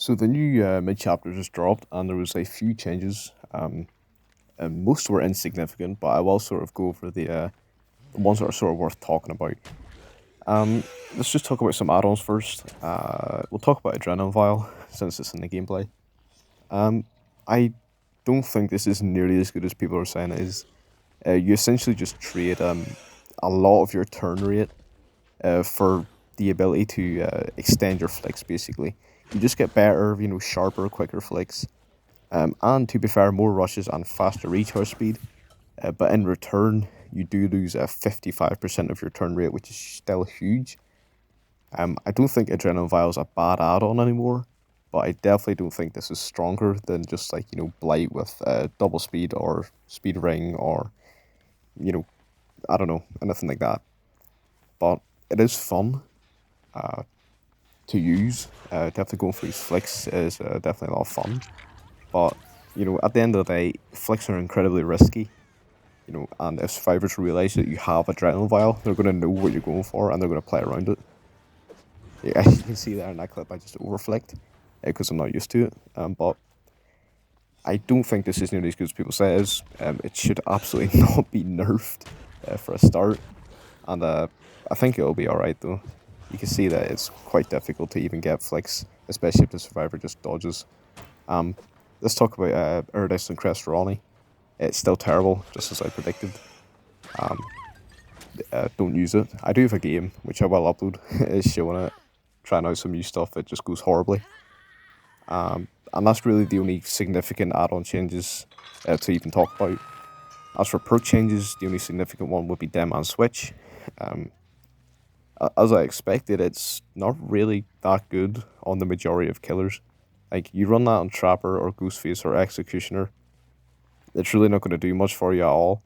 So the new mid chapter just dropped, and there was a few changes. And most were insignificant, but I will sort of go over the ones that are sort of worth talking about. Um, let's just talk about some add-ons first. We'll talk about adrenal vial since it's in the gameplay. Um, I don't think this is nearly as good as people are saying it is. You essentially just trade a lot of your turn rate for the ability to extend your flicks. Basically, you just get better, sharper, quicker flicks. And to be fair, more rushes and faster recharge speed. But in return, you do lose 55% of your turn rate, which is still huge. I don't think Adrenaline Vial is a bad add-on anymore, but I definitely don't think this is stronger than just like Blight with double speed or speed ring or you know I don't know, anything like that. But it is fun to use. Definitely going for these flicks is definitely a lot of fun. But at the end of the day, flicks are incredibly risky. And if survivors realize that you have adrenaline vial, they're going to know what you're going for and they're going to play around it. Yeah, as you can see there in that clip, I just overflicked because I'm not used to it. But I don't think this is nearly as good as people say it is. It should absolutely not be nerfed for a start, and I think it'll be alright though. You can see that it's quite difficult to even get flicks, especially if the survivor just dodges. Um, let's talk about Erdis and Cresteroni. It's still terrible, just as I predicted. Um, don't use it. I do have a game, which I will upload, is showing it, trying out some new stuff. It just goes horribly. And that's really the only significant add-on changes to even talk about. As for perk changes, the only significant one would be Dem and Switch. Um, as I expected, it's not really that good on the majority of killers. Like, you run that on Trapper or Ghostface or Executioner, it's really not going to do much for you at all.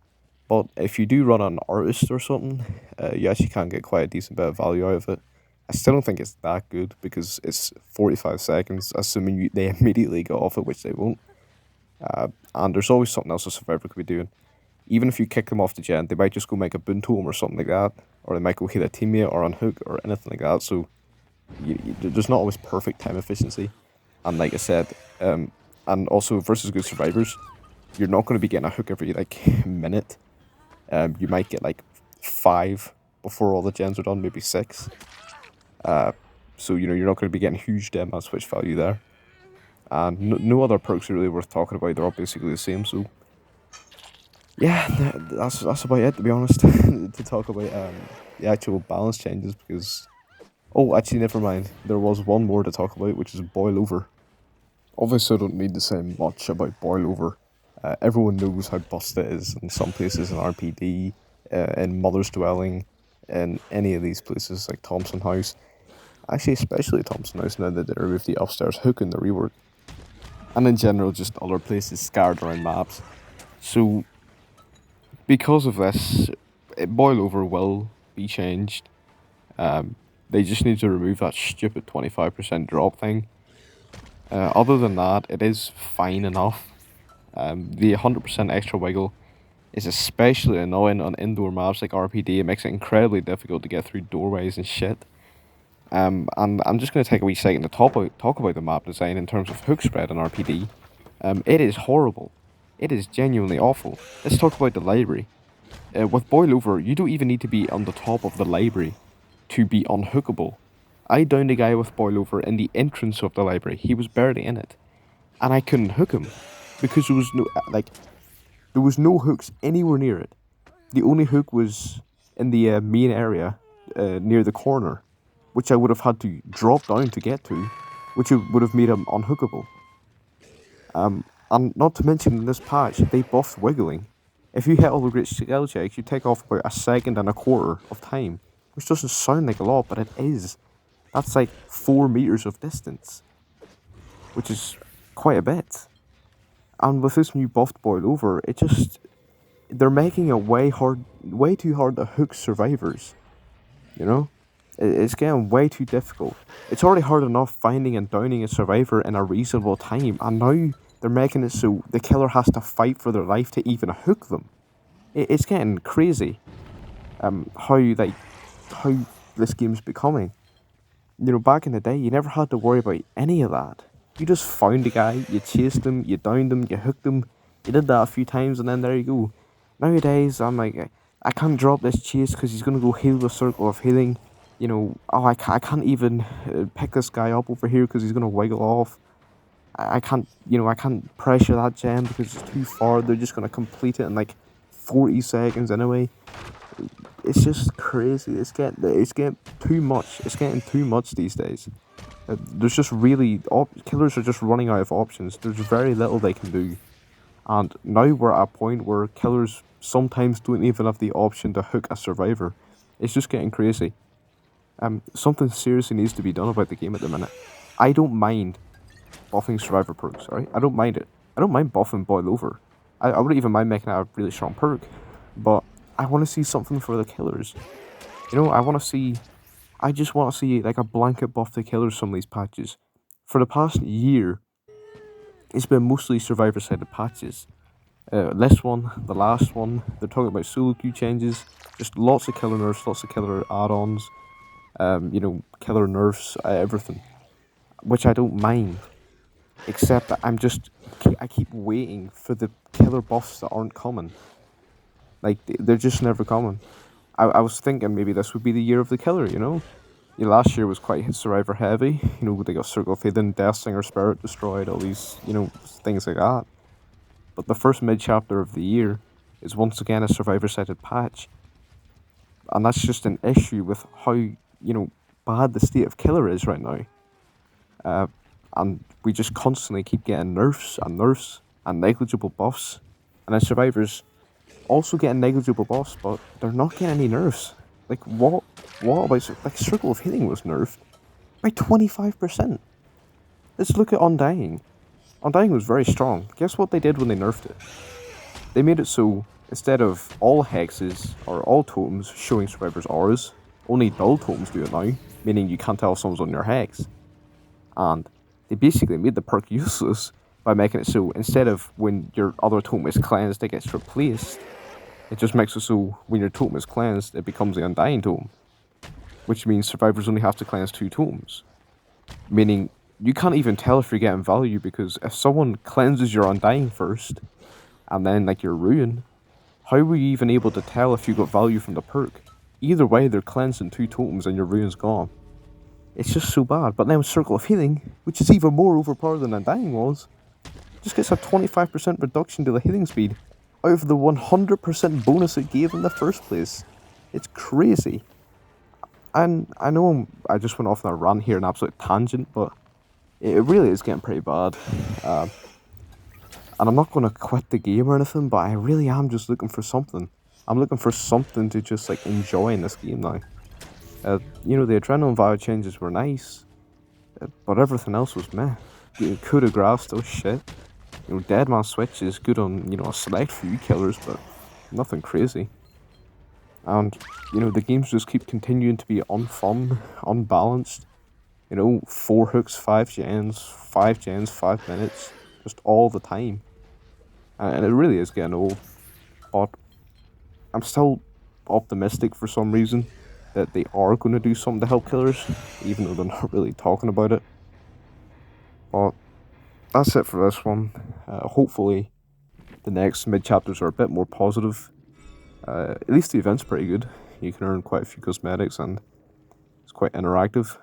But if you do run an Artist or something, you actually can get quite a decent bit of value out of it. I still don't think it's that good because it's 45 seconds, assuming they immediately get off it, which they won't. And there's always something else a survivor could be doing. Even if you kick them off the gen, they might just go make a boon tome or something like that, or they might go hit a teammate or unhook or anything like that. So there's not always perfect time efficiency. And like I said, and also versus good survivors, you're not going to be getting a hook every like minute. You might get like 5 before all the gens are done, maybe 6. So you're not going to be getting huge dem and switch value there. And no other perks are really worth talking about. They're all basically the same. So yeah, that's about it, to be honest. To talk about the actual balance changes, because actually never mind. There was one more to talk about, which is Boilover. Obviously, I don't need to say much about Boilover. Everyone knows how bust it is in some places in RPD, in Mother's Dwelling, in any of these places like Thompson House. Actually, especially Thompson House now that they removed the upstairs hook in the rework. And in general, just other places scattered around maps. So, because of this, Boilover will be changed. They just need to remove that stupid 25% drop thing. Other than that, it is fine enough. The 100% extra wiggle is especially annoying on indoor maps like RPD. It makes it incredibly difficult to get through doorways and shit. And I'm just going to take a wee second to talk about the map design in terms of hook spread on RPD. It is horrible. It is genuinely awful. Let's talk about the library. With Boilover, you don't even need to be on the top of the library to be unhookable. I downed a guy with Boilover in the entrance of the library. He was barely in it, and I couldn't hook him because there was no hooks anywhere near it. The only hook was in the main area near the corner, which I would have had to drop down to get to, which would have made him unhookable. And not to mention in this patch, they buffed wiggling. If you hit all the great skill checks, you take off about a second and a quarter of time, which doesn't sound like a lot, but it is. That's like 4 meters of distance, which is quite a bit. And with this new buffed Boilover, they're making it way too hard to hook survivors. It's getting way too difficult. It's already hard enough finding and downing a survivor in a reasonable time, and now they're making it so the killer has to fight for their life to even hook them. It's getting crazy. How this game's becoming. Back in the day, you never had to worry about any of that. You just found a guy, you chased him, you downed him, you hooked him. You did that a few times, and then there you go. Nowadays, I'm like, I can't drop this chase because he's gonna go heal the circle of healing. Oh, I can't even pick this guy up over here because he's gonna wiggle off. I can't, I can't pressure that gem because it's too far. They're just gonna complete it in like 40 seconds anyway. It's just crazy. It's getting too much. It's getting too much these days. There's just really killers are just running out of options. There's very little they can do, and now we're at a point where killers sometimes don't even have the option to hook a survivor. It's just getting crazy. Something seriously needs to be done about the game at the minute. I don't mind buffing survivor perks, right? I don't mind it. I don't mind buffing Boilover. I wouldn't even mind making it a really strong perk, but I want to see something for the killers. I just want to see like a blanket buff to killers some of these patches. For the past year, it's been mostly survivor-sided patches. This one, the last one, they're talking about solo queue changes, just lots of killer nerfs, lots of killer add-ons, killer nerfs, everything, which I don't mind. Except that I keep waiting for the killer buffs that aren't coming. Like, they're just never coming. I was thinking maybe this would be the year of the killer, last year was quite survivor heavy. They got Circle of Faith, Death Singer, Spirit Destroyed, all these, things like that. But the first mid-chapter of the year is once again a survivor-sided patch. And that's just an issue with how, bad the state of killer is right now. And we just constantly keep getting nerfs and negligible buffs. And then survivors also getting negligible buffs, but they're not getting any nerfs. Like, what about, like, Circle of Healing was nerfed by 25%. Let's look at Undying. Undying was very strong. Guess what they did when they nerfed it? They made it so, instead of all hexes or all totems showing survivors' auras, only dull totems do it now, meaning you can't tell if someone's on your hex. And they basically made the perk useless by making it so instead of when your other totem is cleansed, it gets replaced. It just makes it so when your totem is cleansed, it becomes the Undying totem. Which means survivors only have to cleanse 2 totems. Meaning, you can't even tell if you're getting value because if someone cleanses your Undying first, and then like your Ruin, how were you even able to tell if you got value from the perk? Either way, they're cleansing 2 totems and your Ruin's gone. It's just so bad. But now Circle of Healing, which is even more overpowered than Undying was, just gets a 25% reduction to the healing speed out of the 100% bonus it gave in the first place. It's crazy. And I know I just went off on a rant here, an absolute tangent, but it really is getting pretty bad. And I'm not going to quit the game or anything, but I really am just looking for something. I'm looking for something to just like enjoy in this game now. The adrenal and vial changes were nice, but everything else was meh. Coup de grace still shit. Dead Man Switch is good on, a select few killers, but nothing crazy. And, the games just keep continuing to be unfun, unbalanced. 4 hooks, 5 gens, 5 minutes, just all the time. And it really is getting old. But I'm still optimistic for some reason that they are going to do something to help killers, even though they're not really talking about it. But that's it for this one. Hopefully, the next mid-chapters are a bit more positive. At least the event's pretty good. You can earn quite a few cosmetics and it's quite interactive.